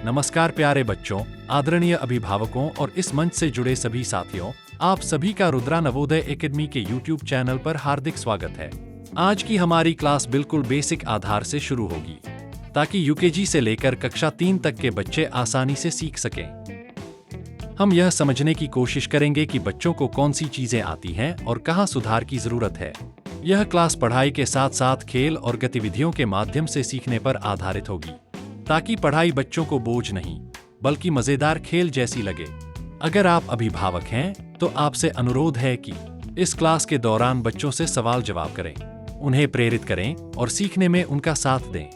नमस्कार प्यारे बच्चों, आदरणीय अभिभावकों और इस मंच से जुड़े सभी साथियों, आप सभी का रुद्रा नवोदय एकेडमी के YouTube चैनल पर हार्दिक स्वागत है। आज की हमारी क्लास बिल्कुल बेसिक आधार से शुरू होगी, ताकि यूकेजी से लेकर कक्षा 3 तक के बच्चे आसानी से सीख सकें। हम यह समझने की कोशिश करेंगे कि बच्चों को कौन सी चीजें आती हैं और कहाँ सुधार की जरूरत है। यह क्लास पढ़ाई के साथ साथ खेल और गतिविधियों के माध्यम से सीखने पर आधारित होगी, ताकि पढ़ाई बच्चों को बोझ नहीं, बल्कि मजेदार खेल जैसी लगे। अगर आप अभिभावक हैं, तो आपसे अनुरोध है कि इस क्लास के दौरान बच्चों से सवाल जवाब करें, उन्हें प्रेरित करें और सीखने में उनका साथ दें।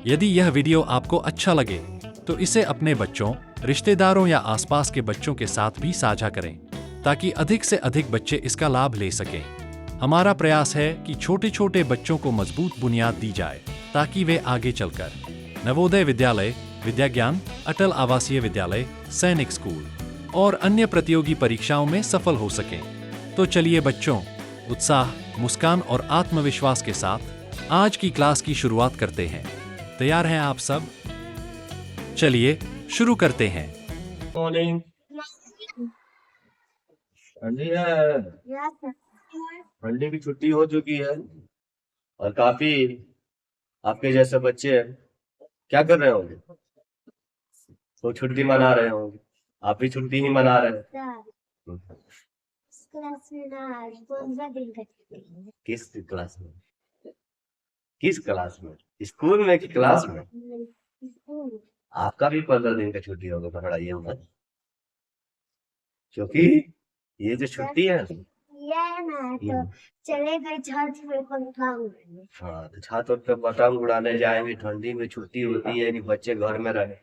यदि यह वीडियो आपको अच्छा लगे, तो इसे अपने बच्चों, रिश्तेदारों या आसपास के बच्चों के साथ भी साझा करें, ताकि अधिक से अधिक बच्चे इसका लाभ ले सकें। हमारा प्रयास है कि छोटे छोटे बच्चों को मजबूत बुनियाद दी जाए, ताकि वे आगे चलकर नवोदय विद्यालय, विद्या ज्ञान, अटल आवासीय विद्यालय, सैनिक स्कूल और अन्य प्रतियोगी परीक्षाओं में सफल हो सकें। तो चलिए बच्चों, उत्साह, मुस्कान और आत्मविश्वास के साथ आज की क्लास की शुरुआत करते हैं। तैयार हैं आप सब? चलिए शुरू करते हैं। मॉर्निंग। ठंडी है, ठंडी की छुट्टी हो चुकी है और काफी आपके जैसे बच्चे क्या कर रहे होंगे? तो छुट्टी मना रहे होंगे। आप भी छुट्टी ही मना रहे हैं। किस क्लास में? किस क्लास में? स्कूल में कि क्लास में? आपका भी 15 दिन का छुट्टी होगा पढ़ाई मत, क्योंकि ये जो छुट्टी है तो चले गए छत पे पतंग। हाँ, तो छत पे पतंग उड़ाने जाएंगे। ठंडी में छुट्टी होती है कि बच्चे घर में रहे,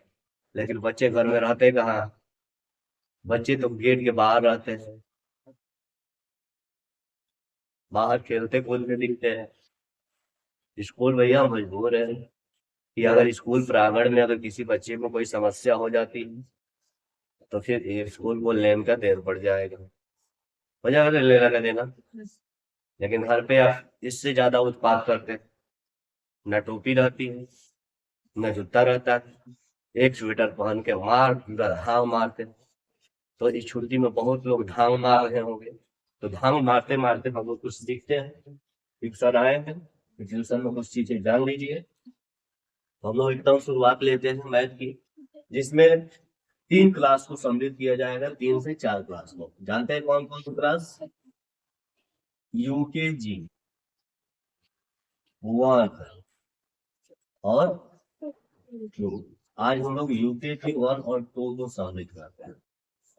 लेकिन बच्चे घर में रहते कहाँ? बच्चे तो गेट के बाहर रहते हैं, बाहर खेलते कूदते दिखते हैं। स्कूल भैया मजबूर है कि अगर स्कूल प्रांगण में अगर किसी बच्चे को कोई समस्या हो जाती है, तो फिर ये स्कूल को लेन का देर पड़ जाएगा, हो जाएगा लेना का देना। लेकिन घर पे आप इससे ज्यादा उत्पात करते हैं। न टोपी रहती है, न जूता रहता है, एक स्वेटर पहन के पूरा धाव मारते। तो इस छुट्टी में बहुत लोग धाव मार रहे होंगे, तो धाव मारते मारते हम लोग कुछ सीखते हैं। एक सर आए हैं, ट्यूशन में कुछ चीजें जान लीजिए। हम लोग एकदम शुरुआत लेते हैं मैथ की, जिसमें 3 क्लास को सम्मिलित किया जाएगा। 3 से 4 क्लास को जानते हैं कौन कौन सी क्लास? यूकेजी 1 और 2। आज हम लोग यूकेजी 1 और 2 को सम्मिलित करते हैं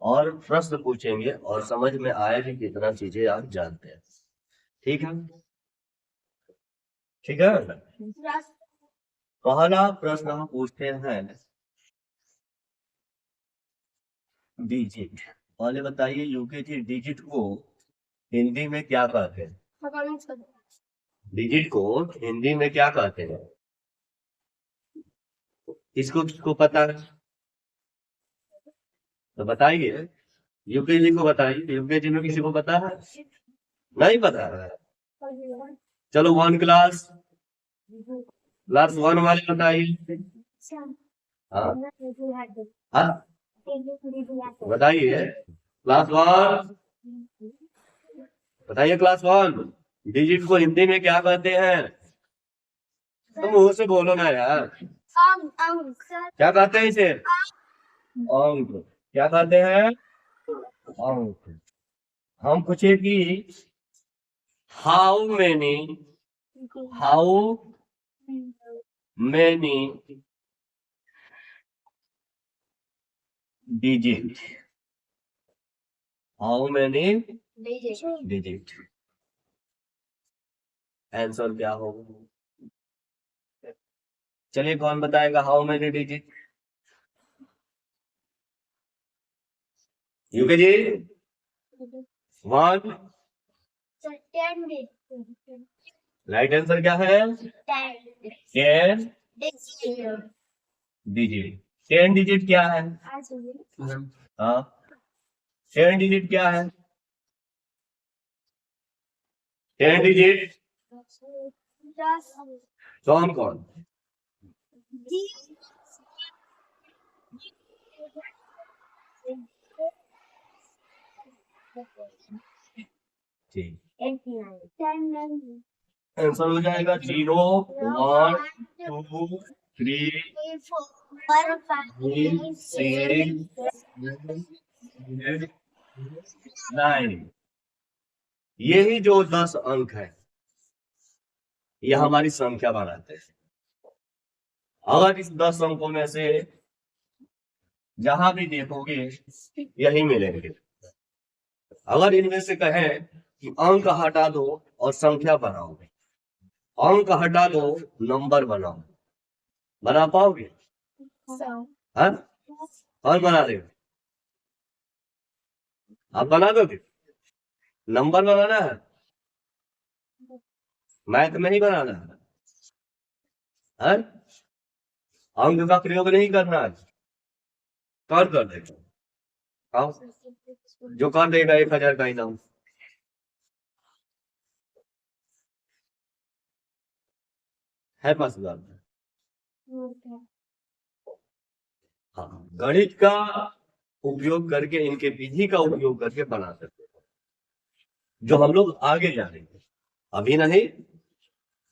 और प्रश्न पूछेंगे और समझ में आए कि कितना चीजें आप जानते हैं। ठीक है, ठीक है। पहला प्रश्न हम पूछते हैं, डिजिट। पहले बताइए, यूकेजी डिजिट को हिंदी में क्या कहते हैं? डिजिट को हिंदी में क्या कहते हैं? किसको किसको पता है तो बताइए। यूकेजी को बताइए, यूकेजी में किसी को पता है? नहीं पता है। चलो 1 क्लास, क्लास 1 वाले बताइए। हाँ हाँ, बताइए क्लास 1, बताइए क्लास 1 डिजिट को हिंदी में क्या कहते हैं? तुम मुंह से बोलो ना यार। क्या कहते हैं इसे? अंक। क्या कहते हैं? अंक। हम पूछे कि how many digit, how many digit, answer क्या होगा? चलिए कौन बताएगा how many digit? UKG 1। Right answer क्या है? 10 डिजिट। 10 डिजिट क्या है? हाँ, 10 डिजिट क्या है? 10 डिजिट कौन कौन? आंसर हो जाएगा 0 1 2 3 6 9। यही जो 10 अंक है यह हमारी संख्या बनाते हैं। अगर इस 10 अंकों में से जहां भी देखोगे यही मिलेंगे। अगर इनमें से कहें कि अंक हटा दो और संख्या बनाओ, अंक हटा दो नंबर बनाओ, बना पाओगे? हाँ? और बना देंगे? आप बना दोगे? नंबर बनाना है, मैथ में ही बनाना है, हाँ? अंक का प्रयोग नहीं करना है। कौन कर देगा? हाँ? जो कर देगा 1000 का इनाम। है पास बात? हाँ, गणित का उपयोग करके, इनके विधि का उपयोग करके बना सकते हैं, जो हम लोग आगे जानेंगे, अभी नहीं।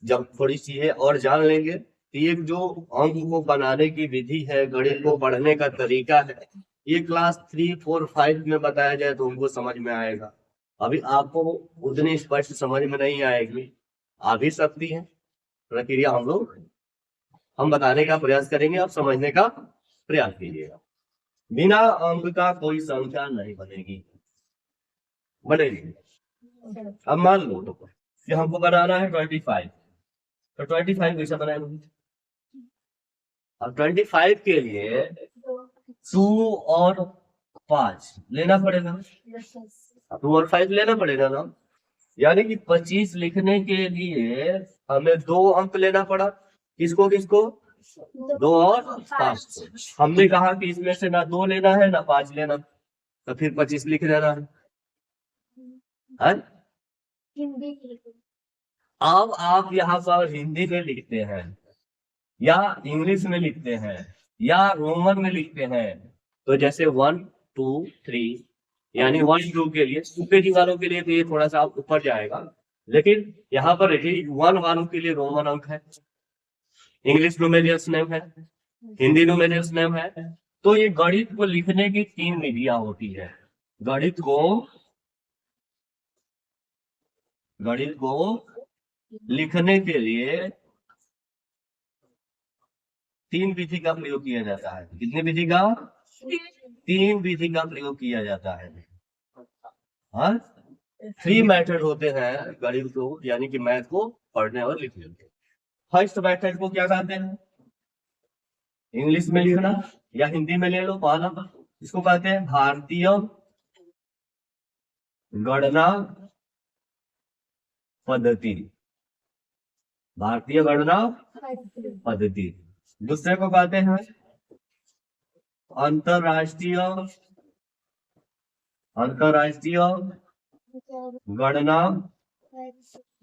जब थोड़ी चीजें और जान लेंगे तो ये जो अंक को बनाने की विधि है, गणित को पढ़ने का तरीका है, ये क्लास 3 4 5 में बताया जाए तो उनको समझ में आएगा। अभी आपको उतनी स्पष्ट समझ में नहीं आएगी, आ भी सकती है। प्रक्रिया हम बताने का प्रयास करेंगे, आप समझने का प्रयास कीजिएगा। बिना अंक का कोई संख्या नहीं बनेगी, बनेगी। अब मान लो कि हमको बनाना है 25, तो 25 कैसे बनाएंगे? अब 25 के लिए 2 और 5 लेना पड़ेगा, 2 और 5 लेना पड़ेगा ना। यानी कि 25 लिखने के लिए हमें 2 अंक लेना पड़ा। किसको किसको? 2 और 5। हमने कहा कि इसमें से ना 2 लेना है ना 5 लेना, तो फिर 25 लिख देना है। अब आप यहाँ पर हिंदी में लिखते हैं या इंग्लिश में लिखते हैं या रोमन में लिखते हैं, तो जैसे 1 2 3 यानी 1 2 के लिए, यूकेजी वालों के लिए तो ये थोड़ा सा ऊपर जाएगा, लेकिन यहाँ पर 1 वालों के लिए रोमन अंक है, इंग्लिश न्यूमेरियल्स नेम है, हिंदी न्यूमेरियल्स नेम है। तो ये गणित को लिखने की 3 विधियां होती है। गणित को लिखने के लिए 3 विधि का प्रयोग किया जाता है। कितनी विधि का? 3 विधि का प्रयोग किया जाता है। हाँ, 3 मेथड होते हैं गणित को, यानी कि मैथ को पढ़ने और लिखने के। फर्स्ट मेथड को क्या कहते हैं? इंग्लिश में लिखना या हिंदी में ले लो पहला, इसको कहते हैं भारतीय गणना पद्धति। भारतीय गणना पद्धति। दूसरे को कहते हैं अंतरराष्ट्रीय गणना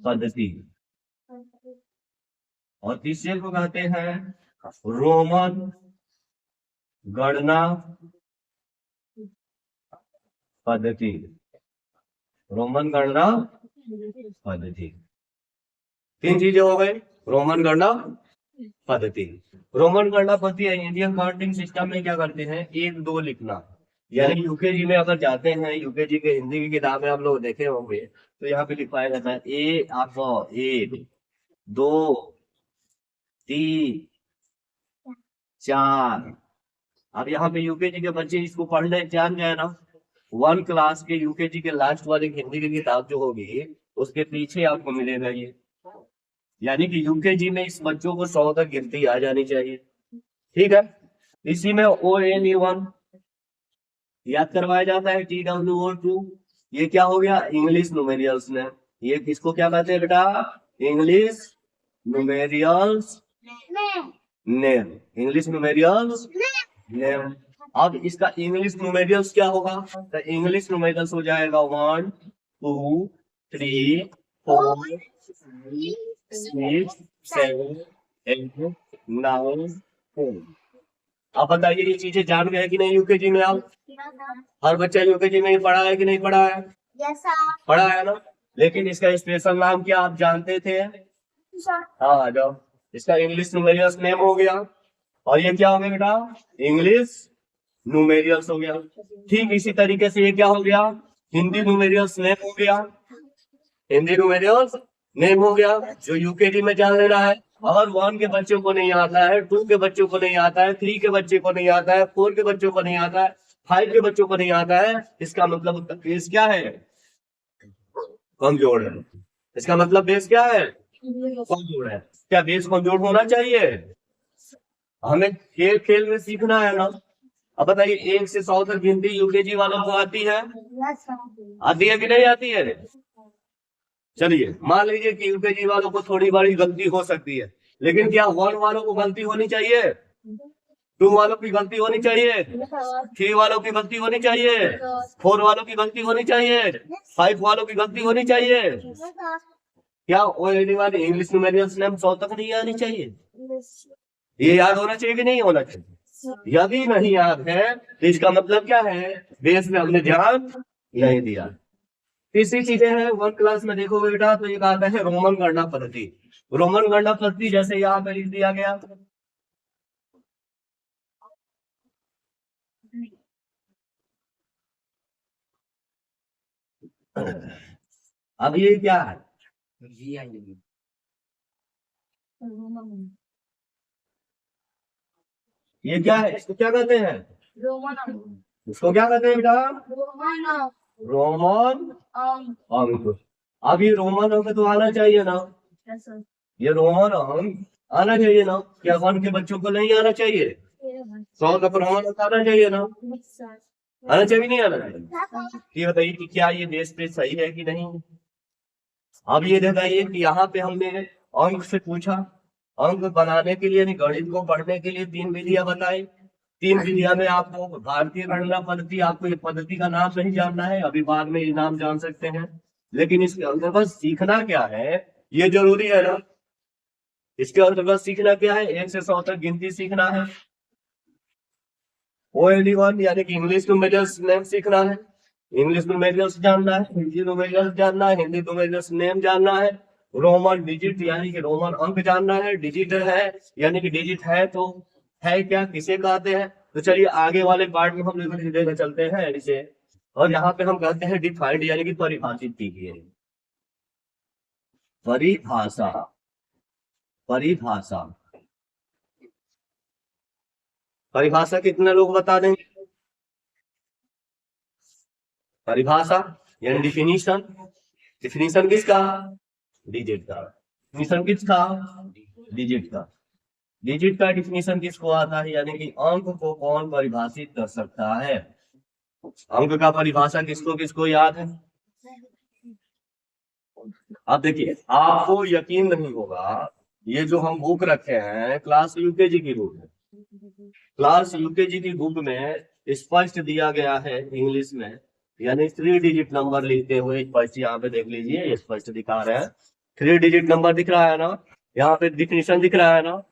पद्धति। और तीसरे को कहते हैं रोमन गणना पद्धति। रोमन गणना पद्धति। 3 चीजें हो गई। रोमन गणना पद्धति। रोमन गणना पद्धति इंडियन काउंटिंग सिस्टम में क्या करते हैं? 1 2 लिखना। यानी यूकेजी में अगर जाते हैं, यूकेजी के हिंदी की किताबें आप लोग देखे होंगे, तो यहाँ पे लिखवाया जाता है 1 2 3 4। अब यहाँ पे यूकेजी के बच्चे इसको पढ़ने जान गए ना, 1 क्लास के यूकेजी के लास्ट वाली हिंदी की किताब जो होगी उसके पीछे आपको मिलेगा ये। यानी कि यूकेजी में इस बच्चों को 100 तक गिनती आ जानी चाहिए। ठीक है, इसी में ONE1 याद करवाया जाता है। TWO2 ये क्या हो गया? इंग्लिश न्यूमेरियल्स ने। ये किसको क्या कहते हैं बेटा? English numerals name. English numerals name. अब इसका इंग्लिश न्यूमेरियल्स क्या होगा? तो इंग्लिश न्यूमेरियल्स हो जाएगा 1 2 3 4 6 7 8 9 10। आप बताइए ये चीजें जान गए कि नहीं यूकेजी में? आप हर बच्चा यूकेजी में ही पढ़ा है कि नहीं पढ़ा है? जैसा पढ़ा है ना। लेकिन इसका स्पेशल नाम क्या आप जानते थे? हाँ आ जाओ। इसका इंग्लिश न्यूमेरियल्स नेम हो गया, और ये क्या हो गया बेटा? इंग्लिश न्यूमेरियल्स हो गया। ठीक इसी तरीके से ये क्या हो गया? हिंदी न्यूमेरियल्स नेम हो गया। हिंदी न्यूमेरियल्स नेम हो गया, जो यूकेजी में जान लेना है। अगर 1 के बच्चों को नहीं आता है, 2 के बच्चों को नहीं आता है, 3 के बच्चे को नहीं आता है, 4 के बच्चों को नहीं आता है, 5 के बच्चों को नहीं आता है, इसका मतलब उसका बेस क्या है? कमजोर है। इसका मतलब बेस क्या है? कमजोर है। क्या बेस कमजोर होना चाहिए? हमें खेल खेल में सीखना है ना। अब बताइए 1 से 100 तक गिनती यूकेजी वालों को आती है? आती है कि नहीं आती है? चलिए मान लीजिए कि यूकेजी वालों को थोड़ी बड़ी गलती हो सकती है, लेकिन क्या 1 वालों को गलती होनी चाहिए? 2 वालों की गलती होनी चाहिए? 3 वालों की गलती होनी चाहिए? 4 वालों की गलती होनी चाहिए? 5 वालों की गलती होनी चाहिए? क्या ओएलडी वाले इंग्लिश न्यूमेरियल्स नेम 100 तक नहीं आनी चाहिए? ये याद होना चाहिए कि नहीं होना चाहिए? यदि नहीं याद है तो इसका मतलब क्या है? बेस में हमने ध्यान नहीं दिया। तीसरी चीजें हैं 1 क्लास में देखो बेटा, तो एक आता है रोमन गणना पद्धति। रोमन गणना पद्धति जैसे यहाँ पे लिख दिया गया। अब ये क्या है? ये क्या है? इसको क्या कहते हैं? इसको क्या कहते हैं बेटा? रोमन अंक। अब ये रोमन अंक तो आना चाहिए ना, ये रोमन अंक आना चाहिए ना। क्या 1 के बच्चों को नहीं आना चाहिए? 100 का रोमन अंक आना चाहिए ना, आना चाहिए नहीं आना चाहिए? ये बताइए कि क्या ये बेस पे सही है कि नहीं? अब ये बताइए कि यहाँ पे हमने अंक से पूछा, अंक बनाने के लिए गणित को पढ़ने के लिए 3 विधियां बताई। 3 विधियां में आपको भारतीय गणना पद्धति, आपको ये पद्धति का नाम नहीं जानना है, अभी बाद में ये नाम जान सकते हैं, लेकिन इसके अंतर्गत सीखना क्या है ये जरूरी है ना। इसके अंतर्गत सीखना क्या है? 1 से 100 तक गिनती सीखना है। OLD1 यानी कि इंग्लिश न्यूमेरियल्स नेम सीखना है, इंग्लिश न्यूमेरियल्स जानना है, हिंदी न्यूमेरियल्स जानना है, हिंदी न्यूमेरियल्स नेम जानना है, रोमन डिजिट यानी कि रोमन अंक जानना है, डिजिट है यानी कि डिजिट है तो है क्या, किसे कहते हैं। तो चलिए आगे वाले पार्ट में हम लेकर चलते हैं इसे, और यहाँ पे हम कहते हैं डिफाइंड यानी कि परिभाषित कीजिए। परिभाषा, परिभाषा, परिभाषा कितने लोग बता देंगे? परिभाषा यानी डिफिनीशन, डिफिनीशन किसका? डिजिट का। डिफिनीशन किसका? डिजिट का। डिजिट का डिफिनीशन किसको आता है? यानी कि अंक को कौन परिभाषित कर सकता है? अंक का परिभाषा किसको किसको याद है? अब देखिए आपको यकीन नहीं होगा, ये जो हम बुक रखे हैं क्लास यूकेजी की बुक है, क्लास यूकेजी की बुक में स्पष्ट दिया गया है इंग्लिश में, यानी 3 डिजिट नंबर लिखते हुए स्पष्ट, यहाँ पे देख लीजिए स्पष्ट दिखा रहे हैं, 3 डिजिट नंबर दिख रहा है ना, यहाँ पे डिफिनीशन दिख रहा है ना।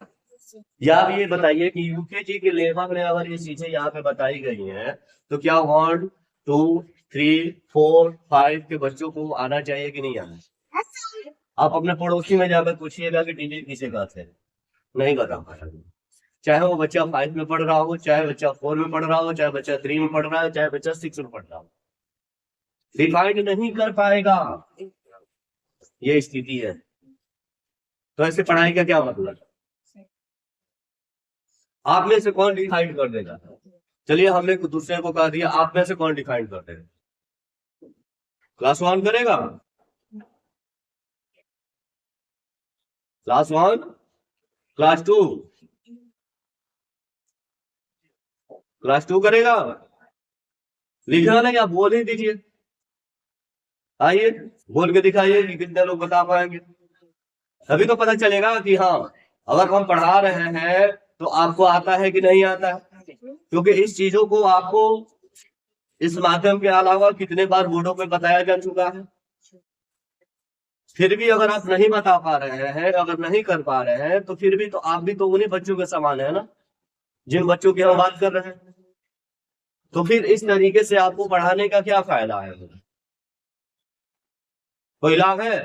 या आप ये बताइए कि यूकेजी के लेवल में अगर ये चीजें यहाँ पे बताई गई हैं तो क्या 1, 2, 3, 4, 5 के बच्चों को आना चाहिए कि नहीं आना? आप अपने पड़ोसी में जाकर पूछिएगा कि डिजिट किसे कहते हैं, नहीं बता पाएगा। चाहे वो बच्चा 5 में पढ़ रहा हो, चाहे बच्चा 4 में पढ़ रहा हो, चाहे बच्चा 3 में पढ़ रहा है, चाहे बच्चा 6 में पढ़ रहा हो, डिफाइंड नहीं कर पाएगा, ये स्थिति है। तो ऐसे पढ़ाई का क्या मतलब? आप में से कौन डिफाइंड कर देगा? चलिए हमने दूसरे को कह दिया, आप में से कौन डिफाइंड कर देगा? क्लास 1 करेगा? क्लास 1, क्लास 2, क्लास 2 करेगा? लिखना नहीं, आप बोल ही दीजिए, आइए बोल के दिखाइए कि कितने लोग बता पाएंगे, तभी तो पता चलेगा कि हाँ अगर हम पढ़ा रहे हैं तो आपको आता है कि नहीं आता है। क्योंकि इस चीजों को आपको इस माध्यम के अलावा कितने बार बोर्डों पे बताया जा चुका है, फिर भी अगर आप नहीं बता पा रहे हैं, अगर नहीं कर पा रहे हैं, तो फिर भी तो आप भी तो उन्हीं बच्चों के समान है ना जिन बच्चों की हम बात कर रहे हैं। तो फिर इस तरीके से आपको पढ़ाने का क्या फायदा है? कोई लाभ है?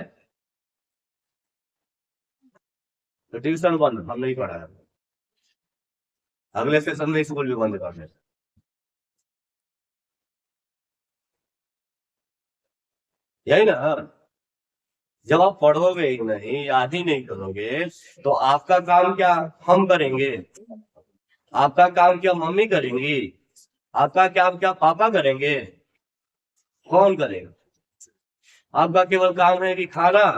तो ट्यूशन बंद, हम नहीं पढ़ा है। अगले सेशन में स्कूल भी बंद कर दें। यही ना, जब आप पढ़ोगे ही नहीं, याद ही नहीं करोगे, तो आपका काम क्या हम करेंगे? आपका काम क्या मम्मी करेंगी? आपका काम क्या पापा करेंगे? कौन करेगा? आपका केवल काम है कि खाना,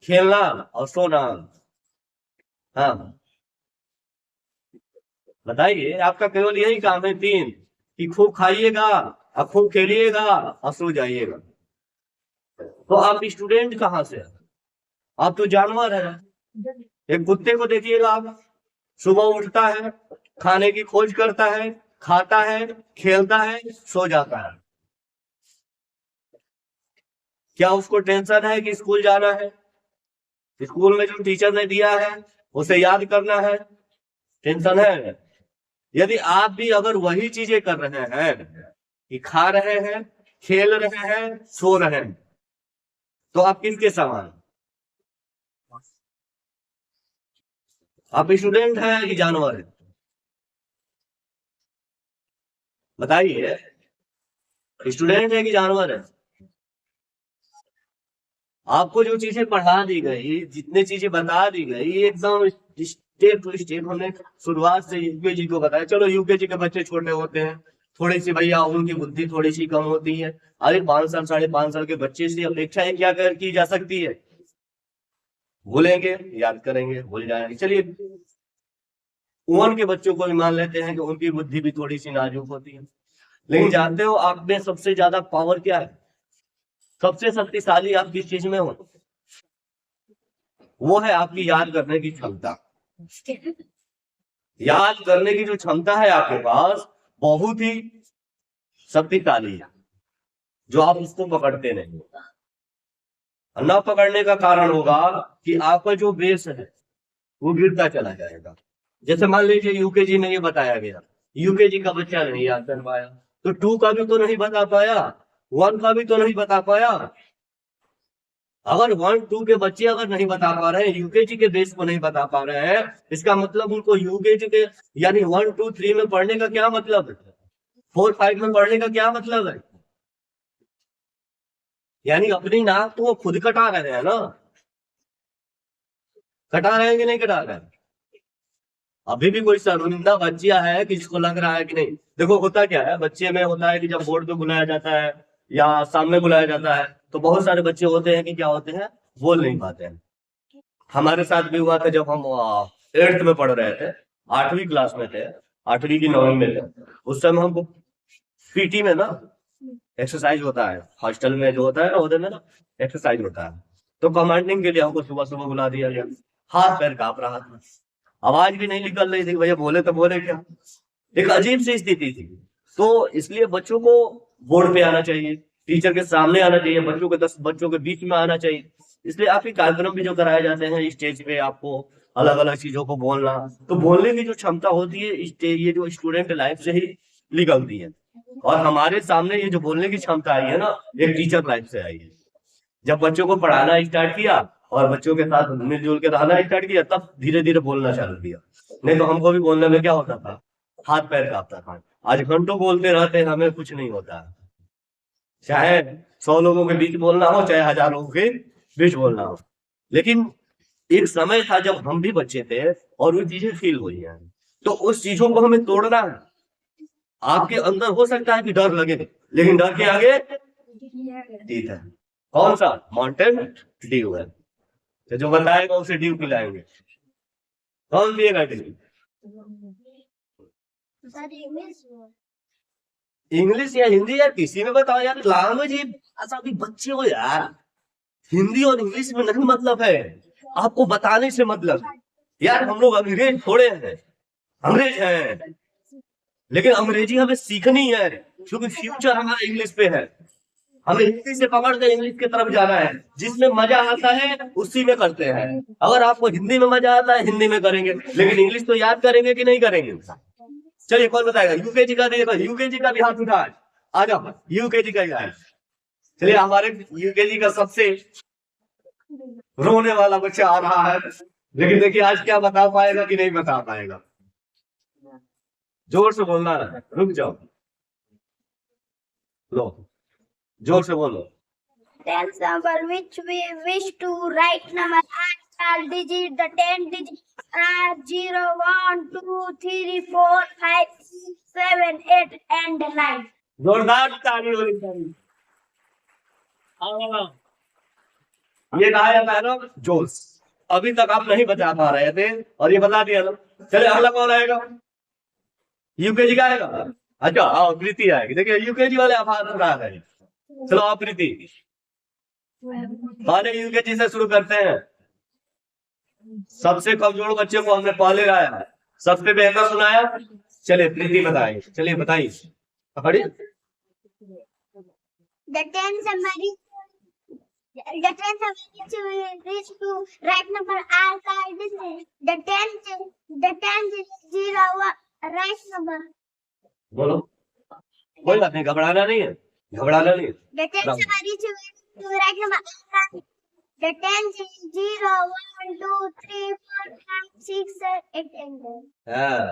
खेलना और सोना। हाँ, बताइए, आपका केवल यही काम है, तीन, कि खूब खाइएगा और खूब खेलिएगा और सो जाइएगा। तो आप स्टूडेंट कहाँ से हैं? आप तो जानवर हैं। एक कुत्ते को देखिएगा आप, सुबह उठता है, खाने की खोज करता है, खाता है, खेलता है, सो जाता है। क्या उसको टेंशन है कि स्कूल जाना है? स्कूल में जो टीचर ने दिया है उसे याद करना है? टेंशन है? यदि आप भी अगर वही चीजें कर रहे हैं कि खा रहे हैं, खेल रहे हैं, सो रहे हैं, तो आप किसके समान? आप स्टूडेंट हैं कि जानवर है? बताइए, स्टूडेंट है कि जानवर है? आपको जो चीजें पढ़ा दी गई, जितने चीजें बता दी गई, एकदम स्टेप टू स्टेप हमने शुरुआत से यूकेजी को बताया। चलो यूकेजी के बच्चे छोटे होते हैं, थोड़ी सी भैया उनकी बुद्धि थोड़ी सी कम होती है। अरे 5 साल 5.5 साल के बच्चे से अपेक्षाएं क्या की जा सकती है? भूलेंगे, याद करेंगे, भूल जाएंगे। चलिए, 1 के बच्चों को भी मान लेते हैं कि उनकी बुद्धि भी थोड़ी सी नाजुक होती है। लेकिन जानते हो आप में सबसे ज्यादा पावर क्या है? सबसे शक्तिशाली आप किस चीज में हो? वो है आपकी याद करने की क्षमता। याद करने की जो क्षमता है आपके पास, बहुत ही शक्तिशाली है, जो आप उसको पकड़ते नहीं। न पकड़ने का कारण होगा कि आपका जो बेस है वो गिरता चला जाएगा। जैसे मान लीजिए यूकेजी में ये बताया गया, यूकेजी का बच्चा नहीं याद कर पाया, तो 2 का भी तो नहीं बता पाया, 1 का भी तो नहीं बता पाया। अगर 1 2 के बच्चे अगर नहीं बता पा रहे हैं, यूकेजी के बेस को नहीं बता पा रहे हैं, इसका मतलब उनको यूकेजी के यानी 1 2 3 में पढ़ने का क्या मतलब है? 4 5 में पढ़ने का क्या मतलब है? यानी अपनी नाक तो वो खुद कटा रहे हैं ना। कटा रहे हैं कि नहीं कटा रहे हैं? अभी भी कोई शर्मिंदा बच्चिया है किसको लग रहा है कि नहीं? देखो, होता क्या है, बच्चे में होता है कि जब बोर्ड पे बुलाया जाता है या सामने बुलाया जाता है, तो बहुत सारे बच्चे होते हैं कि क्या होते हैं, बोल नहीं पाते हैं। हमारे साथ भी हुआ था जब हम 8th में पढ़ रहे थे, 8वीं क्लास में थे, 8वीं की 9वीं में थे। उस समय हमको पीटी में ना एक्सरसाइज होता है, हॉस्टल में जो होता है ना, उधर में ना एक्सरसाइज होता है। तो कमांडिंग के लिए हमको सुबह सुबह बुला दिया गया। हाथ पैर कांप रहा था, आवाज भी नहीं निकल रही थी, भैया बोले तो बोले क्या। एक अजीब सी स्थिति थी। तो इसलिए बच्चों को बोर्ड पे आना चाहिए, टीचर के सामने आना चाहिए, बच्चों के 10 बच्चों के बीच में आना चाहिए। इसलिए आपके कार्यक्रम भी जो कराए जाते हैं स्टेज पे, आपको अलग अलग चीजों को बोलना, तो बोलने की जो क्षमता होती है ये जो स्टूडेंट लाइफ से ही निकलती है। और हमारे सामने ये जो बोलने की क्षमता आई है ना, एक टीचर लाइफ से आई है। जब बच्चों को पढ़ाना स्टार्ट किया और बच्चों के साथ मिलजुल के रहना स्टार्ट किया, तब धीरे धीरे बोलना चालू किया। नहीं तो हमको भी बोलने में क्या होता था, हाथ पैर कांपता था। आज घंटों बोलते रहते हैं, हमें कुछ नहीं होता। चाहे 100 लोगों के बीच बोलना हो, चाहे 1000 लोगों के बीच बोलना हो। लेकिन एक समय था जब हम भी बच्चे थे और वो चीजें फील हुई हैं, तो उस चीजों को हमें तोड़ना है। आपके अंदर हो सकता है कि डर लगे, लेकिन डर के आगे जीत है। कौन सा? माउंटेन ड्यू है। तो जो बताएगा उसे ड्यू पिलाएंगे। कौन पिएगा ड्यू? इंग्लिश या हिंदी, यार किसी में बताओ यार। लैंग्वेज ही ऐसा भी बच्चे हो यार, हिंदी और इंग्लिश में नहीं मतलब है, आपको बताने से मतलब है। यार हम लोग अंग्रेज थोड़े हैं, अंग्रेज हैं, लेकिन अंग्रेजी हमें सीखनी है, क्योंकि फ्यूचर हमारा इंग्लिश पे है। हमें हिंदी से पकड़ के इंग्लिश की तरफ जाना है। जिसमें मजा आता है उसी में करते हैं। अगर आपको हिंदी में मजा आता है, हिंदी में करेंगे, लेकिन इंग्लिश तो याद करेंगे कि नहीं करेंगे? चलिए, कौन बताएगा? यूकेजी का देखो, यूकेजी का भी हाथ उठा, आ जाओ, यूकेजी का ही है। चलिए, हमारे यूकेजी का सबसे रोने वाला बच्चा आ रहा है, लेकिन देखिए आज क्या बता पाएगा कि नहीं बता पाएगा। जोर से बोलना है, रुक जाओ, लो जोर से बोलो। Tens number which we wish to write number are digit. The 10 digits are 0, 1, 2, 3, 4, 5, 6, 7, 8 and 9. जोरदार ताली होनी चाहिए। हाँ, ये कहा जाता है ना जोश। अभी तक आप नहीं बता पा रहे थे और ये बता दिया ना। चले अगला कौन आएगा? यूकेजी का आएगा। अच्छा आओ प्रीति आएगी। देखिए यूकेजी वाले आप हाथ उठा रहे हैं। चलो आप प्रीति, पहले यूकेजी से शुरू करते हैं। सबसे कमजोर बच्चे को हमने पहले लाया है, सबसे बेहतर सुनाया। चलिए प्रीति बताइए, चलिए बताइए। पकड़िए। The 10 summary. The 10 summary which to write number are called digit. The 10 is 0, 1, right number. बोलो, कोई बात नहीं, घबराना नहीं है, घबराना नहीं है। The 10 summary to write number are called. The 10 is 0, 1, 2, 3, 4, 5, 6, 7, 8 and 9. हाँ,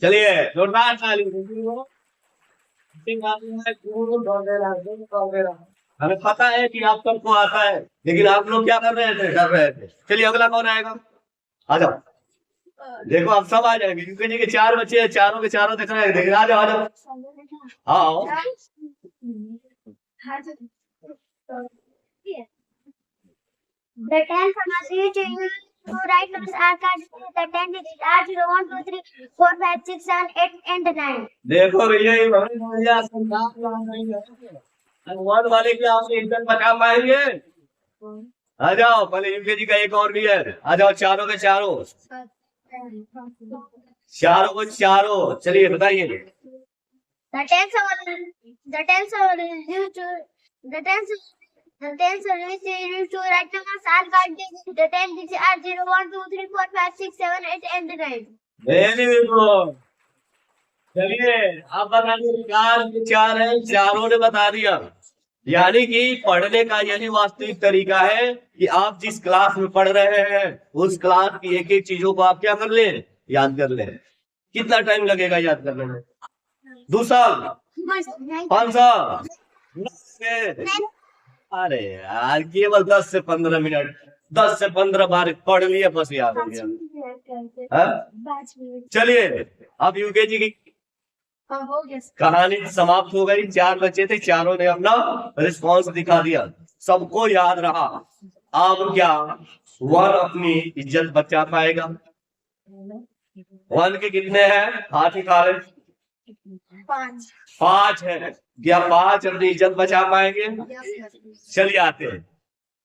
चलिए जोरदार ताली। हमें पता है कि आप सबको आता है, लेकिन आप लोग क्या कर रहे थे? डर रहे थे। चलिए अगला कौन आएगा? आ जाओ, देखो आप सब आ जाएंगे क्योंकि ये 4 बच्चे हैं, चारों के चारों दिख रहे हैं। देखिए आ जाओ, आ जाओ, आओ। The 10 summary to write numbers are called. The 10 digits are 0, 1, 2, 3, 4, 5, 6, 7, 8 and 9. देखो भैया ये वन वाले की आप इज्जत बचा पाएंगे। आ जाओ, पहले यूकेजी का एक और भी है। आ जाओ चारों के चारों, चारों को चारों। चलिए बताइए। The 10 summary used to write numbers are called digits. The 10 digits are 0, 1, 2, 3, 4, 5, 6, 7, 8 and 9. Very good. चलिए आप बता दीजिए, 4 के 4 है, चारों ने बता दिया। यानी कि पढ़ने का यही वास्तविक तरीका है कि आप जिस क्लास में पढ़ रहे हैं उस क्लास की एक एक चीजों को आप क्या कर ले, याद कर ले। कितना टाइम लगेगा याद करने में? 2 साल, 5 साल? अरे यार केवल 10 से 15 मिनट, 10 से 15 बार पढ़ लिए बस याद हो गया। हाँ? चलिए अब यूकेजी की कहानी समाप्त हो गई। 4 बच्चे थे, चारों ने अपना रिस्पॉन्स दिखा दिया, सबको याद रहा। अब क्या 1 अपनी इज्जत बचा पाएगा? 1 के कितने हैं? हाथ निकाले। 5 है। क्या 5 अपनी इज्जत बचा पाएंगे? चलिए आते हैं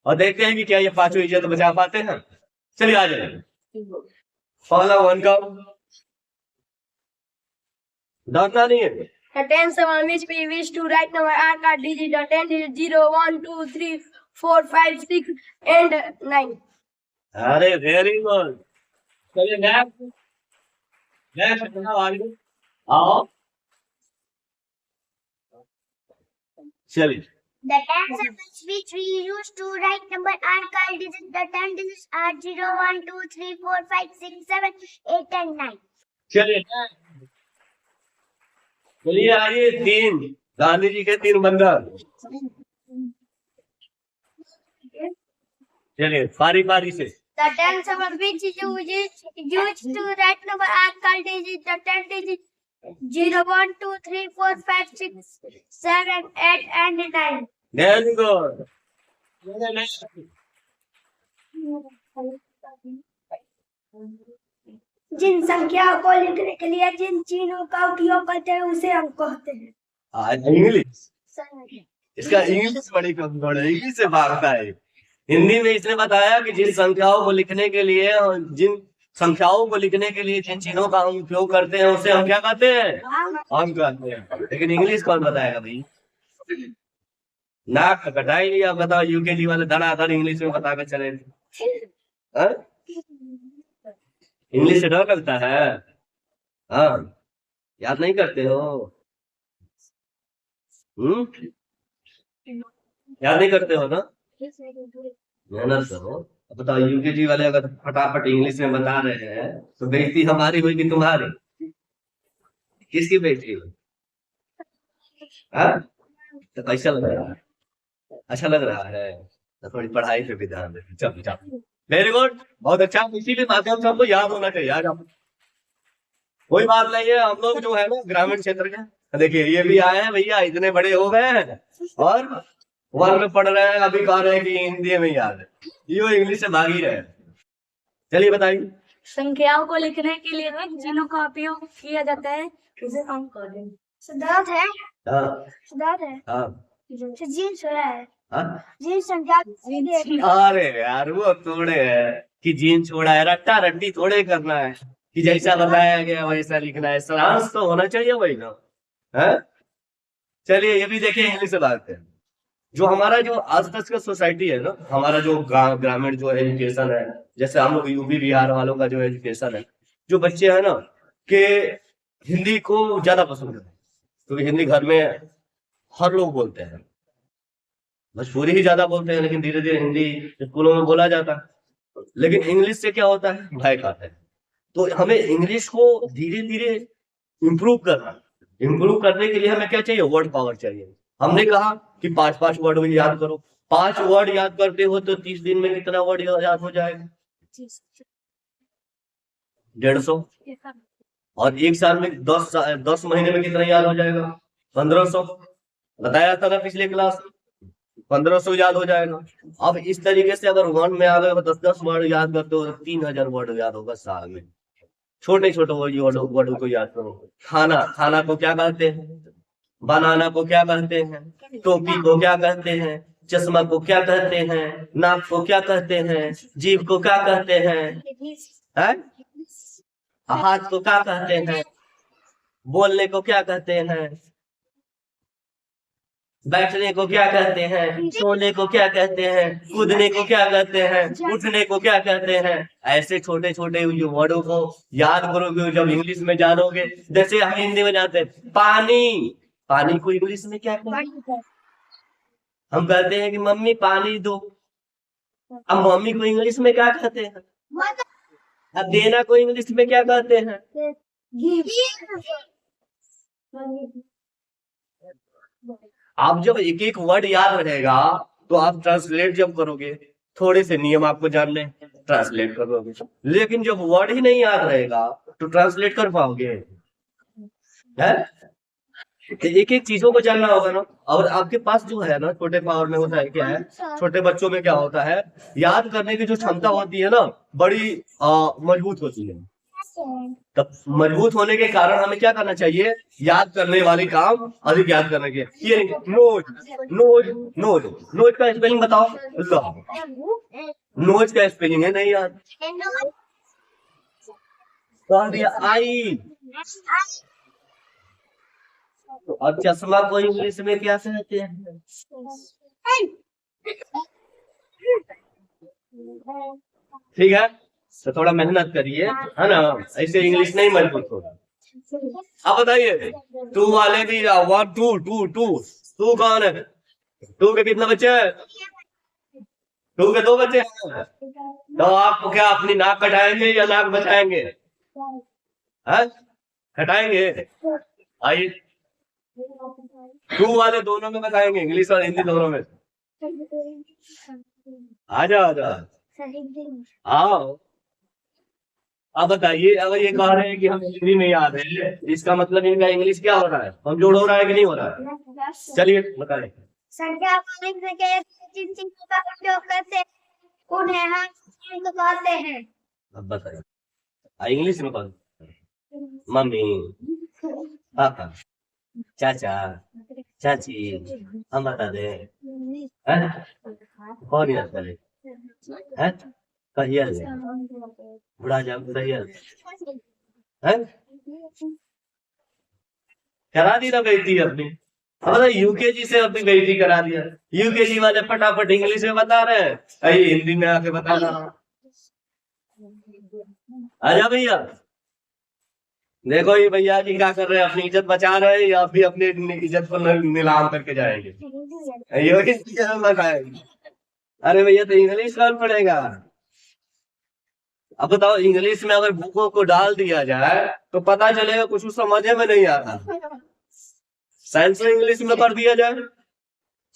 और देखते हैं कि क्या ये 5 इज्जत बचा पाते हैं। चलिए आ जाए। पहला 1 का डरना नहीं है। The 10 summary which we wish to write number are called digits. The 10 is 0, 1, 2, 3, 4, 5, 6 and 9. अरे वेरी गुड। चलिए नेक्स्ट, नेक्स्ट आगे आओ। चलिए The 10 symbols which we use to write number are called digits. The 10 digits are 0, 1, 2, 3, 4, 5, 6, 7, 8 and 9. चलिए चलिए आइए। 3 गांधी जी के 3 बंदर। चलिए बारी बारी से। The 10 symbols which used to write number are called digits. The 10 digits 0, 1, 2, 3, 4, 5, 6, 7, 8 and 9. Very good. जिन संख्याओं को लिखने के लिए जिन चिन्हों का उपयोग करते हैं उसे हम कहते हैं। आज इंग्लिश, इसका इंग्लिश बड़ी कमजोर है, इंग्लिश से भागता है। हिंदी में इसने बताया कि जिन संख्याओं को लिखने के लिए जिन चिन्हों का हम उपयोग करते हैं उसे हम क्या कहते हैं? हम कहते हैं। लेकिन इंग्लिश कौन बताएगा भाई? नाक कटाई नहीं। आप बताओ यूकेजी वाले धड़ाधड़ इंग्लिश में बताकर चले थे। इंग्लिश से डर लगता है? हाँ, याद नहीं करते हो? याद नहीं करते हो ना? मेहनत करो। अब बताओ यूकेजी वाले अगर फटाफट इंग्लिश में बता रहे हैं तो बेइज्जती हमारी हुई कि तुम्हारी? किसकी बेइज्जती हुई? हाँ? तो कैसा लग रहा है? अच्छा लग रहा है? तो थोड़ी पढ़ाई पे भी ध्यान दे। चलो चलो, वेरी गुड, बहुत अच्छा। इसीलिए माध्यम से हमको याद होना चाहिए यार। कोई बात नहीं है, हम लोग जो है ना ग्रामीण क्षेत्र के, देखिए ये भी आए हैं भैया, इतने बड़े हो गए हैं और वन में पढ़ रहे हैं, अभी कह रहे हैं कि हिंदी में याद है, ये इंग्लिश से भाग ही रहे हैं। चलिए बताइए। संख्याओं को लिखने के लिए जिन्हों का उपयोग किया जाता है उसे हम कहते हैं। सिद्धार्थ है, हाँ सिद्धार्थ है, हाँ जीन्स हो रहा है, हाँ। जीन्स संख्या अरे यार वो थोड़े है कि जीन छोड़ा है, रट्टा रट्टी थोड़े करना है कि जैसा बताया गया वैसा लिखना है, सारांश तो होना चाहिए वही ना है। चलिए ये भी देखिए, इंग्लिश से बात है। जो हमारा जो आज तक का सोसाइटी है ना, हमारा जो ग्रामीण जो एजुकेशन है, जैसे हम लोग यूपी बिहार वालों का जो एजुकेशन है, जो बच्चे हैं ना कि हिंदी को ज्यादा पसंद करते हैं, क्योंकि हिंदी घर में हर लोग बोलते हैं, भोजपुरी ही ज्यादा बोलते हैं, लेकिन धीरे धीरे हिंदी स्कूलों में बोला जाता है। लेकिन इंग्लिश से क्या होता है, भय खाता है। तो हमें इंग्लिश को धीरे धीरे इम्प्रूव करना, इम्प्रूव करने के लिए हमें क्या चाहिए, वर्ड पावर चाहिए। हमने कहा कि 5-5 वर्ड में याद करो, 5 वर्ड याद करते हो तो 30 दिन में कितना वर्ड याद हो जाएगा? 150। और एक साल में 10 महीने में कितना याद हो जाएगा? 1500। बताया था ना पिछले क्लास में, 1500 याद हो जाएगा। अब इस तरीके से अगर वन में आ गए 10-10 वर्ड याद करते हो, 3000 वर्ड याद होगा साल में। छोटे छोटे वर्ड को याद करो। खाना, खाना को क्या कहते हैं? बनाना को क्या कहते हैं? टोपी को क्या कहते हैं? चश्मा को क्या कहते हैं? नाक को क्या कहते हैं? जीभ को क्या कहते हैं? हैं? हाथ को क्या कहते हैं? बोलने को क्या कहते हैं? बैठने को क्या कहते हैं? सोने को क्या कहते हैं? कूदने को क्या कहते हैं? उठने को क्या कहते हैं? ऐसे छोटे छोटे वर्डों को याद करोगे जब इंग्लिश में जानोगे। जैसे हम हिंदी में जानते हैं पानी, पानी को इंग्लिश में क्या कहते हैं? हम कहते हैं कि मम्मी पानी दो। अब मम्मी को इंग्लिश में क्या कहते हैं? अब देना को इंग्लिश में क्या कहते हैं? आप जब एक एक वर्ड याद रहेगा तो आप ट्रांसलेट जब करोगे, थोड़े से नियम आपको जानने, ट्रांसलेट करोगे। लेकिन जब वर्ड ही नहीं याद रहेगा तो ट्रांसलेट कर पाओगे? है? एक एक चीजों को जानना होगा ना। और आपके पास जो है ना, छोटे पावर में होता है क्या है, छोटे बच्चों में क्या होता है, याद करने की जो क्षमता होती है ना, बड़ी मजबूत होती है। तब मजबूत होने के कारण हमें क्या करना चाहिए, याद करने वाले काम अधिक याद करने के। ये नोज, नोज, नोज, नोज का स्पेलिंग बताओ। नोज का स्पेलिंग है नहीं याद, कह दिया आई। तो अब चश्मा को इंग्लिश में क्या कहते हैं? ठीक है, तो थोड़ा मेहनत करिए, है ना, ऐसे इंग्लिश नहीं मजबूत होगा। अब बताइए, टू वाले भी 1 2 2 2 टू कौन है? टू के कितने बच्चे हैं? टू के 2 बच्चे हैं। तो आप क्या अपनी नाक कटाएंगे या नाक बचाएंगे? कटाएंगे। आइए, टू वाले दोनों में बताएंगे, इंग्लिश और हिंदी दोनों में। आजा आजा आओ। अब बताइए, अगर ये कह रहे हैं कि हम हिंदी में याद है, इसका मतलब इनका इंग्लिश क्या हो रहा है, कमजोर हो रहा है कि नहीं हो रहा है? चलिए बताइए। संख्या को लिखने के जिन चिन्हों का उपयोग करते हैं उन्हें हम चिन्ह कहते हैं। अब बताइए इंग्लिश में कौन? मम्मी, पापा, चाचा, चाची, हम बता दे। कौन याद करे? कहिए बुढ़ा जा बुढ़िया करा दी ना बेइज्जती अपनी। अब यूकेजी से अपनी बेइज्जती करा दिया। यूकेजी वाले फटाफट इंग्लिश में बता रहे हैं, अरे हिंदी में आके बता रहा। आजा भैया, देखो ये भैया जी क्या कर रहे हैं, अपनी इज्जत बचा रहे हैं या फिर अपनी इज्जत को नीलाम करके जाएंगे? ये बताएंगे। अरे भैया तो इंग्लिश कौन पढ़ेगा? अब बताओ, इंग्लिश में अगर बुकों को डाल दिया जाए तो पता चलेगा, कुछ समझे में नहीं आता। साइंस में इंग्लिश में कर दिया जाए,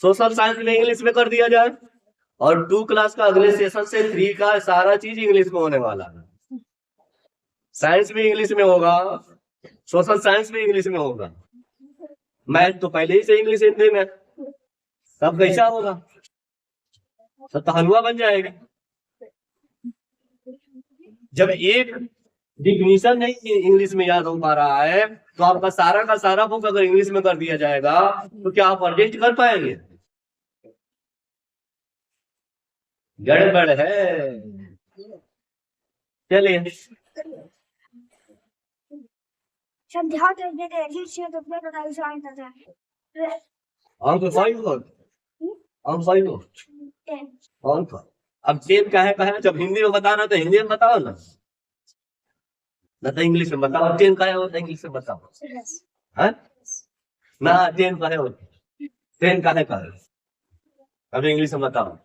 सोशल साइंस में इंग्लिश में कर दिया जाए, और 2 क्लास का अगले सेशन से 3 का सारा चीज इंग्लिश में होने वाला है। साइंस भी इंग्लिश में होगा, सोशल साइंस भी इंग्लिश में होगा, मैथ तो पहले ही से इंग्लिश हिंदी में, तब कैसा होगा? सब तो हलवा बन जाएगा। जब एक डिफिनीशन नहीं इंग्लिश में याद हो पा रहा है, तो आपका सारा का सारा बुक अगर इंग्लिश में कर दिया जाएगा तो क्या आप एडजस्ट कर पाएंगे? गड़बड़ है। चलिए, समझाओ तो दे दे लीजिए तो फिर बता साइन करता है अंक 5 हो, अंक 5 हो, अंक। अब 10 का है, जब हिंदी में बताना तो हिंदी में बताओ ना, ना तो इंग्लिश में बताओ। 10 का है हो तो इंग्लिश में बताओ, है ना? 10 का है हो, 10 का है, अब इंग्लिश में बताओ।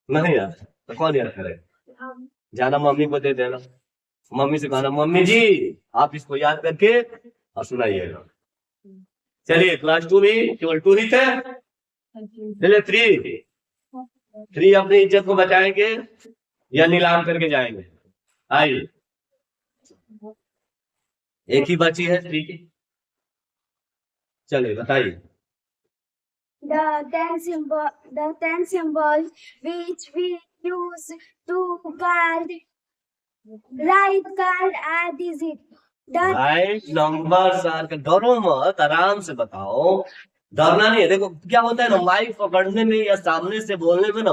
नहीं यार, तो कौन याद करे? जाना मम्मी को दे देना, मम्मी से कहना, मम्मी जी आप इसको याद करके और सुनाइएगा। चलिए, क्लास 2 भी केवल 2 ही थे। चलिए 3 अपनी इज्जत को बचाएंगे या नीलाम करके जाएंगे? आइए, एक ही बची है 3 की, चलिए बताइए। the 10 symbols which we use to guard right card are these it. The right number, डरो मत, आराम से बताओ, डरना नहीं है। देखो क्या होता है ना, माइक पकड़ने में या सामने से बोलने में ना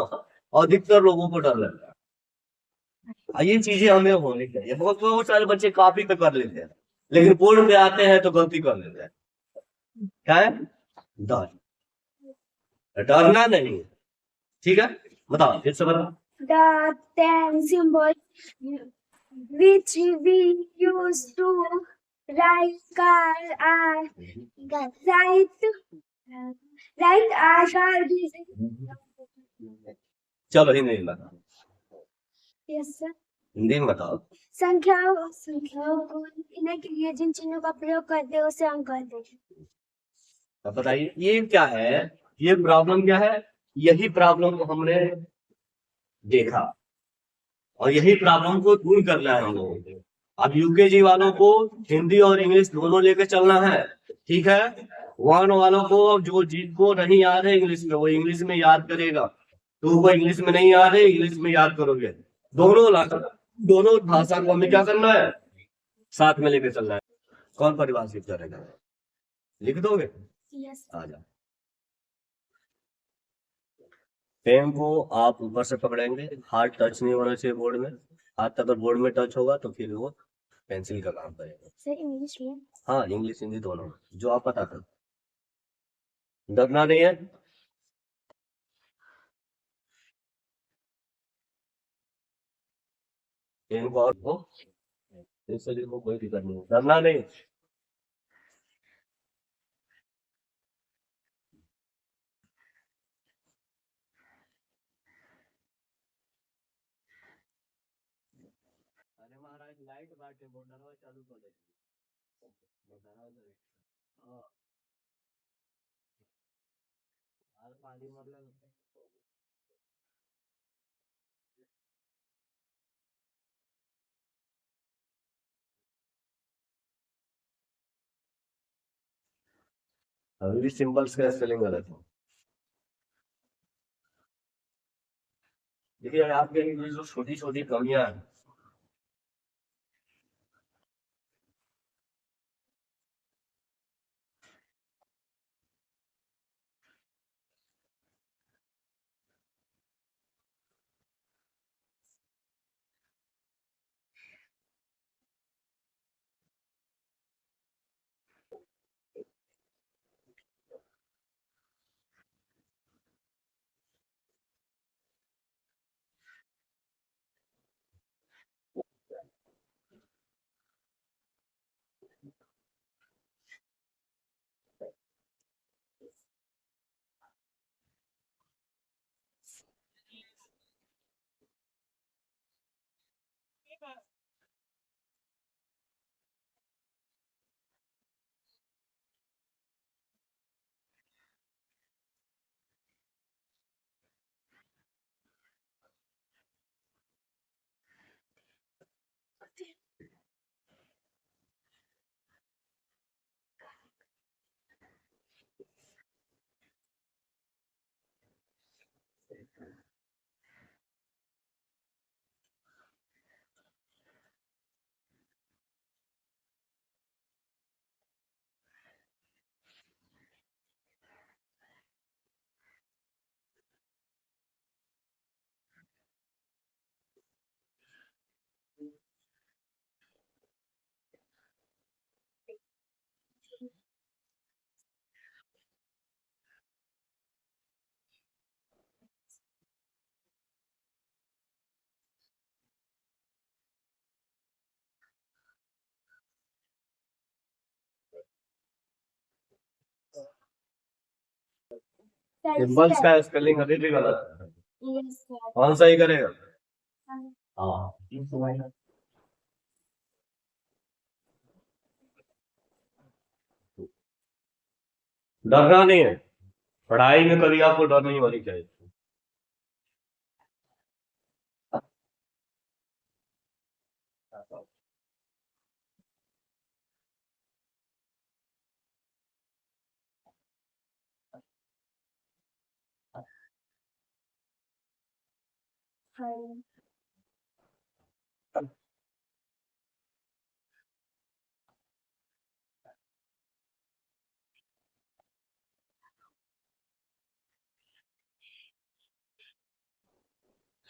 अधिकतर लोगों को डर लगता है। ये चीजें हमें होनी चाहिए। बहुत बहुत सारे बच्चे कॉपी पे कर लेते हैं, लेकिन बोर्ड पे आते हैं तो गलती कर लेते हैं। क्या है? डर, डरना नहीं है। ठीक है, बताओ फिर से बताओ। the 10 symbols which we use to write card are right are these चलो हिंदी में बताओ, yes sir. हिंदी में बताओ। संख्याओं को लिखने के लिए जिन चिन्हों का प्रयोग करते हैं उसे अंक कहते हैं। अब बताइए ये क्या है, ये प्रॉब्लम क्या है? यही प्रॉब्लम को हमने देखा और यही प्रॉब्लम को दूर करना है हम लोगों को। अब यूकेजी वालों को हिंदी और इंग्लिश दोनों लेकर चलना है, ठीक है? 1 वालों को जो जिनको नहीं याद है इंग्लिश में, वो इंग्लिश में याद करेगा। 2 को इंग्लिश में नहीं याद है, इंग्लिश में याद करोगे। दोनों भाषा को हमें क्या करना है? साथ में लेकर चलना है। कौन परिभाषित करेगा? लिख दोगे? Yes. आ जाओ। पेन को आप ऊपर से पकड़ेंगे, हाथ टच नहीं होना चाहिए बोर्ड में। हाथ अगर बोर्ड में टच होगा तो फिर वो पेंसिल का काम करेगा। सर इंग्लिश में? हाँ, इंग्लिश हिंदी दोनों, जो आप पता था। डरना नहीं है। पेन को और हो, इससे लिखो, कोई दिक्कत नहीं है, डरना नहीं। अरे महाराज लाइट बाटे बोर्डरवा चालू कर दे। हाँ, और पानी मतलब अभी भी सिंबल्स का स्पेलिंग गलत है। देखिए आपके इंग्लिश जो छोटी छोटी कमियां हैं, सिंबल्स का स्पेलिंग अभी भी गलत है। Yes, sir. कौन सही करेगा? हाँ, डरना नहीं है, पढ़ाई में कभी आपको डर नहीं होनी चाहिए। Fine.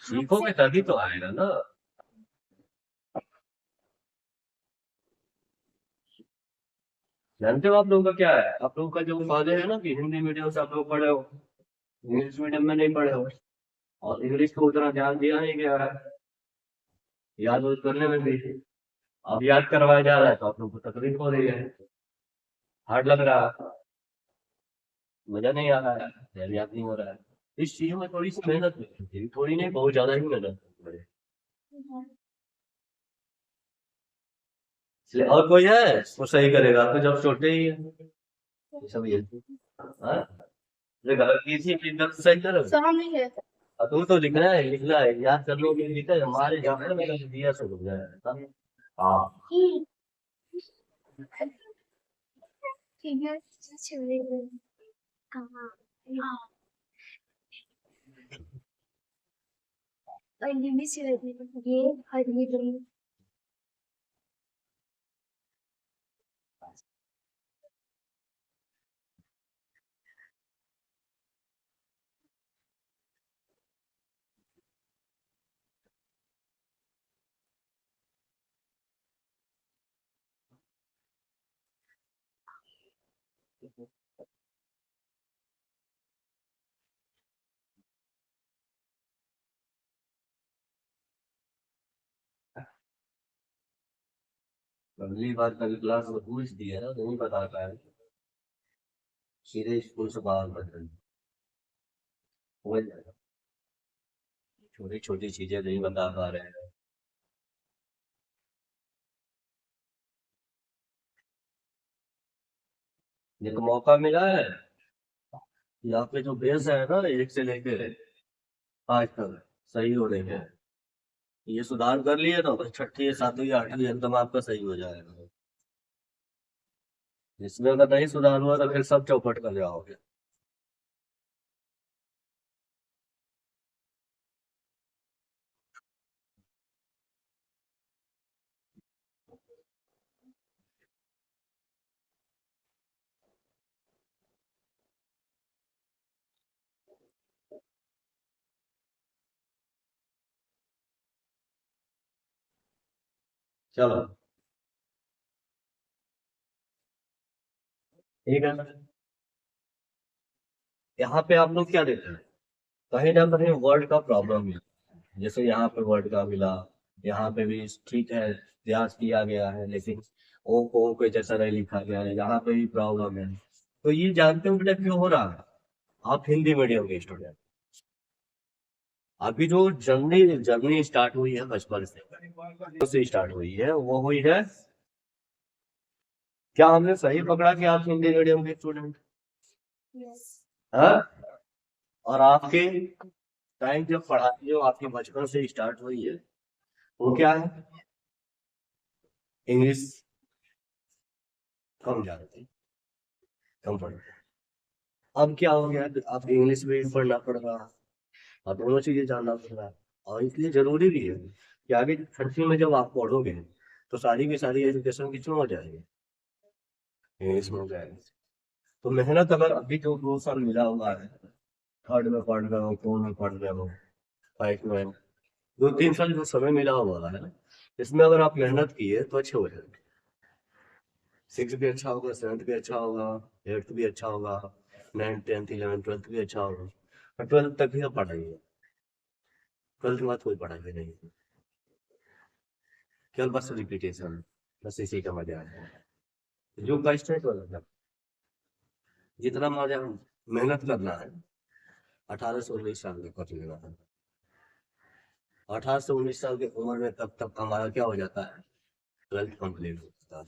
सीखोगे तभी तो आएगा ना। जानते हो आप लोगों का क्या है? आप लोगों का जो फायदे है ना कि हिंदी मीडियम से आप लोग पढ़े हो, इंग्लिश मीडियम में नहीं पढ़े हो, और इंग्लिश को उतना ध्यान दिया नहीं गया है याद वाद करने में भी। अब याद करवाया जा रहा है तो आप लोग को तकलीफ हो रही है, हार्ड लग रहा है, मजा नहीं आ रहा है, ध्यान याद नहीं हो रहा है। इस चीज में थोड़ी सी मेहनत लगती है, थोड़ी नहीं बहुत ज्यादा ही मेहनत पड़े। इसलिए और कोई है वो सही करेगा तो जब छोटे ही है ये सब ये हाँ? जो गलत की थी फिर गलत सही करो। सामने है। अब तू तो लिखना है याद कर लो कि लिखा है हमारे जमाने में कर दिया सब हो जाए। हाँ ठीक है, चलिए। कहाँ? और ये भी सिर्फ ये और ये दोनों। अगली बार कभी क्लास में पूछ दिया ना नहीं बता पाया सीधे स्कूल से बाहर कर देंगे। हो जाएगा, छोटी छोटी चीजें नहीं बता पा रहे हैं। एक मौका मिला है कि आपके जो बेस है ना 1 से लेके 5 तक सही होने के, ये सुधार कर लिए तो बस 6ठी 7वीं 8वीं एकदम आपका सही हो जाएगा। इसमें अगर नहीं सुधार हुआ तो फिर सब चौपट कर जाओगे। चलो ठीक है, यहाँ पे आप लोग क्या देते हैं? कहीं ना कहीं वर्ड का प्रॉब्लम है, जैसे यहाँ पे वर्ड का मिला, यहाँ पे भी ठीक है प्रयास किया गया है लेकिन ओ को कोई जैसा नहीं लिखा गया है, यहाँ पे भी प्रॉब्लम है। तो ये जानते हो बेटा क्यों हो रहा है? आप हिंदी मीडियम के स्टूडेंट, अभी जो जर्नी जर्नी स्टार्ट हुई है बचपन से स्टार्ट हुई है, वो हुई है क्या हमने सही पकड़ा कि आप हिंदी मीडियम के स्टूडेंट Yes. हाँ? और आपके टाइम जब पढ़ाई जो आपके बचपन से स्टार्ट हुई है वो क्या है? इंग्लिश कम जानते, कम पढ़ते। अब क्या हो गया, आप इंग्लिश भी पढ़ना पड़ रहा है और दोनों चीजें जानना पड़ रहा है, और इसलिए जरूरी भी है कि आगे 6ठी में जब आप पढ़ोगे तो सारी की सारी एजुकेशन किसमें हो जाएगी? इंग्लिश में हो जाएगी। तो मेहनत अगर अभी जो 2 साल मिला हुआ है, 3rd में पढ़ रहे हो, 4 में पढ़ रहे हो, 5 में 2-3 साल जो समय मिला हुआ है इसमें अगर आप मेहनत किए तो अच्छे हो जाएंगे। 6 भी अच्छा होगा, 7th भी अच्छा होगा, 8th भी अच्छा होगा, 9th 10th 11th 12th भी अच्छा होगा, और 12th तक भी आप पढ़ाइए। 12th के बाद कोई पढ़ाई नहीं, केवल बस रिपीटेशन, बस इसी का मजा है। जो कष्ट है तो जितना मजा मेहनत करना है 18 से 19 साल के कर लेगा। 18 से 19 साल की उम्र में तब तक हमारा क्या हो जाता है, 12th कंप्लीट हो जाता है।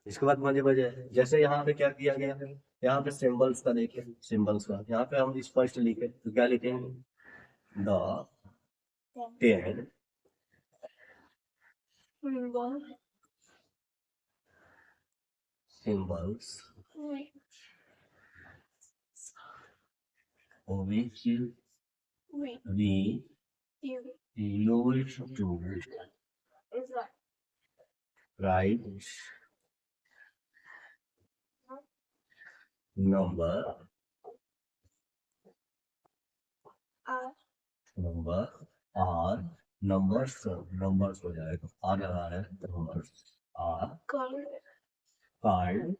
इसके बाद मजे मजे है, जैसे यहाँ पे क्या किया गया है, यहाँ पे सिंबल्स का देखिए, सिंबल्स का यहाँ पे हम स्पष्ट लिखे तो क्या लिखेंगे, the 10 symbols which we use to write number are numbers हो जाएगा, आ रहा है numbers are called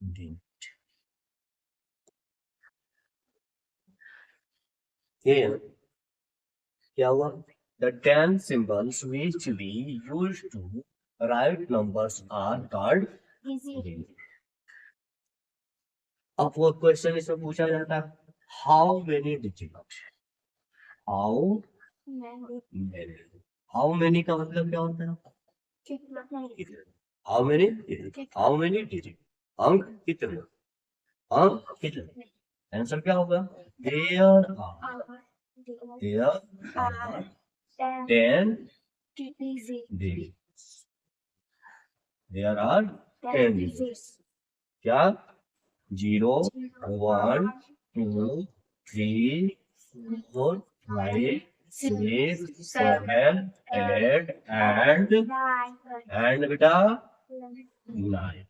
date. Here क्या हुआ, the 10 symbols which we use to write numbers are called date. अब वो क्वेश्चन इसमें पूछा जाता है, how many digit, how many का मतलब क्या होता है, हाउ मेनी डिजिट, अंक कितने, अंक कितने, आंसर क्या होगा, there are 10 digits, there are 10 digits, क्या 0 1 2 3 4 5 6 7 8 and बेटा 9.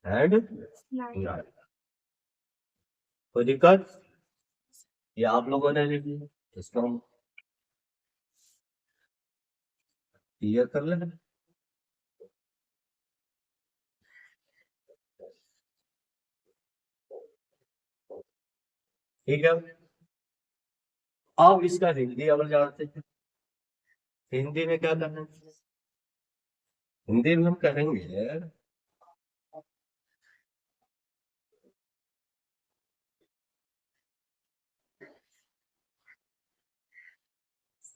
and 9. कोई दिक्कत, ये आप लोगों ने लिख लिया, इसको हम क्लियर कर लेना। ठीक है, अब इसका हिंदी अब जानते हैं, हिंदी में क्या करना है, हिंदी में हम करेंगे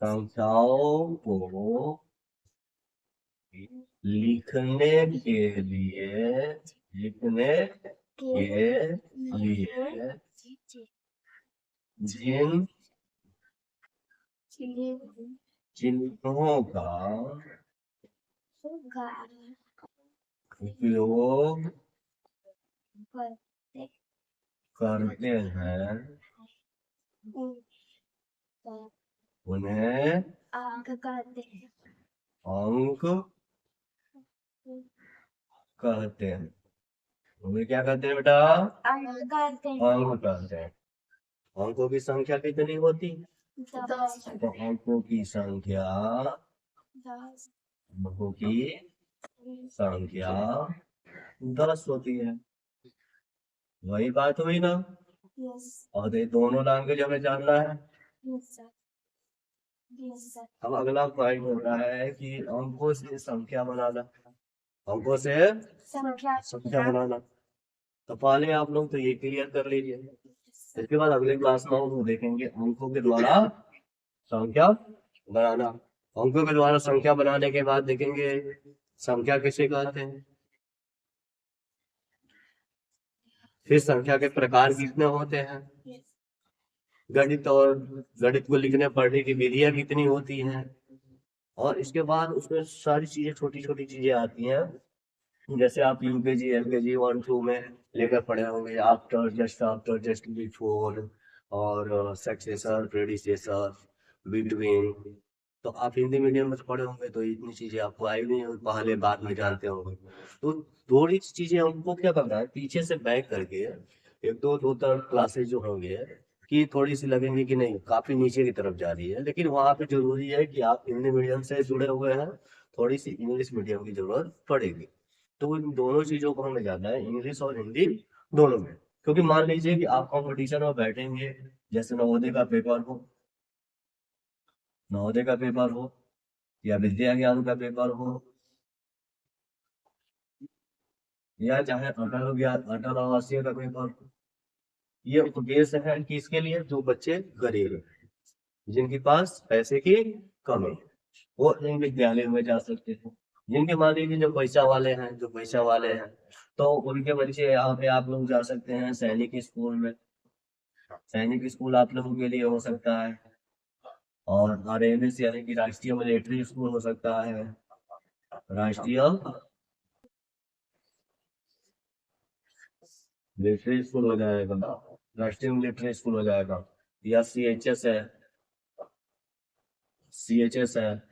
संख्याओं को लिखने के लिए जिन चिन्हों का उपयोग करते हैं उन्हें अंक कहते हैं। उन्हें क्या कहते हैं बेटा, अंक कहते हैं। अंकों की संख्या कितनी होती है, तो अंकों की संख्या 10 होती है, वही बात हुई ना। और ये दोनों लैंग्वेज हमें जानना है। अब अगला पॉइंट हो रहा है कि अंकों से संख्या बनाना, अंकों से संख्या बनाना। तो पहले आप लोग तो ये क्लियर कर लीजिए, इसके बाद अगले क्लास में हम देखेंगे अंकों के द्वारा संख्या बनाना। अंकों के द्वारा संख्या बनाने के बाद देखेंगे संख्या किसे कहते हैं, फिर संख्या के प्रकार कितने होते हैं, गणित और गणित को लिखने पढ़ने की विधियां कितनी होती हैं, और इसके बाद उसमें सारी चीजें छोटी छोटी चीजें आती हैं, जैसे आप यूकेजी एलकेजी 1-2 में लेकर पढ़े होंगे, आफ्टर जस्ट बिफोर और सक्सेसर प्रेडिसेसर बिटवीन। तो आप हिंदी मीडियम में पढ़े होंगे तो इतनी चीजें आपको आई नहीं होंगी, पहले बाद में जानते होंगे। तो थोड़ी चीजें हमको क्या करना है, पीछे से बैक करके एक दो क्लासेस जो होंगे कि थोड़ी सी लगेंगी कि नहीं काफी नीचे की तरफ जा रही है, लेकिन वहाँ पे जरूरी है कि आप हिंदी मीडियम से जुड़े हुए हैं, थोड़ी सी इंग्लिश मीडियम की जरूरत पड़ेगी। तो इन दोनों चीजों को हमें जानना है, इंग्लिश और हिंदी दोनों में। क्योंकि मान लीजिए कि आप कंपटीशन में बैठेंगे जैसे नवोदय का पेपर हो, नवोदय का पेपर हो या विद्या ज्ञान का पेपर हो, या चाहे अटल आवासीय का पेपर हो, ये उद्देश्य है किसके लिए? जो बच्चे गरीब हैं, जिनके पास पैसे की कमी है, वो इन विद्यालयों में जा सकते हैं। जिनके मान लीजिए जो पैसा वाले हैं, तो उनके बच्चे यहाँ पे आप लोग जा सकते हैं सैनिक स्कूल में। सैनिक स्कूल आप लोगों के लिए हो सकता है, और RMS यानी कि राष्ट्रीय मिलिट्री स्कूल हो सकता है, राष्ट्रीय मिलिट्री स्कूल हो जाएगा, राष्ट्रीय मिलिट्री स्कूल हो जाएगा, या CHS है,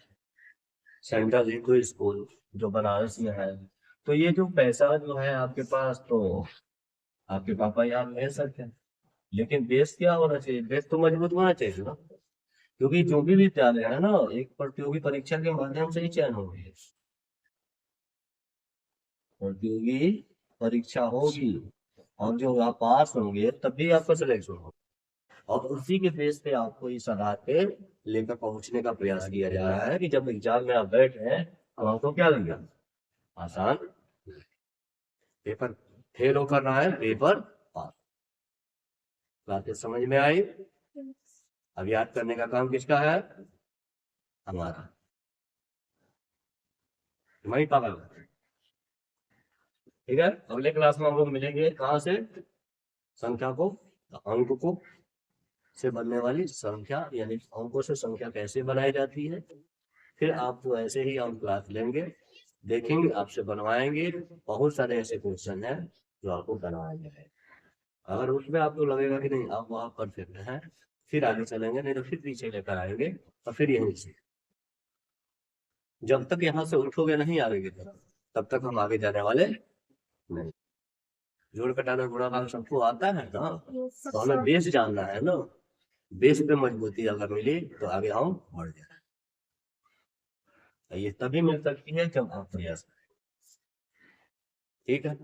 सेंट्रल हिंदू स्कूल जो बनारस में है। तो ये जो पैसा जो है आपके पास, तो आपके पापा यहाँ ले सकते हैं, लेकिन बेस क्या होना चाहिए? बेस तो मजबूत होना चाहिए ना, क्योंकि जो भी विद्यालय है ना, एक प्रतियोगी परीक्षा के माध्यम से ही चयन होगी। प्रतियोगी परीक्षा होगी और जो आप पास होंगे तभी आपका सिलेक्शन होगा, और उसी के बेस पे आपको इस आधार पे लेकर पहुंचने का प्रयास किया जा रहा है कि जब एग्जाम में आप बैठे हैं तो आपको क्या लगे? आसान पेपर फेल होकर रहा है, पेपर पास। बातें समझ में आई? अब याद करने का काम किसका है? हमारा, तुम्हारी पापा का। ठीक है, अगले क्लास में हम लोग मिलेंगे कहाँ से? संख्या को, अंक को से बनने वाली संख्या, यानी अंकों से संख्या कैसे बनाई जाती है। फिर आपको ऐसे ही हम क्लास लेंगे, देखेंगे, आपसे बनवाएंगे। बहुत सारे ऐसे क्वेश्चन हैं जो आपको बनवाएंगे। अगर उसमें आपको लगेगा कि नहीं आप वहाँ परफेक्ट हैं, फिर आगे चलेंगे, नहीं तो फिर पीछे लेकर आएंगे, और फिर यहीं से जब तक यहाँ से उठोगे नहीं आगे की तरफ, तब तक हम आगे जाने वाले नहीं। जोड़ घटाना गुणा भाग सबको आता है ना, तो हमें बेस जानना है ना। बेस पे मजबूती अगर मिली तो आगे हम बढ़ जाए। ये तभी मिल सकती है जब आप प्रयास करें। ठीक है।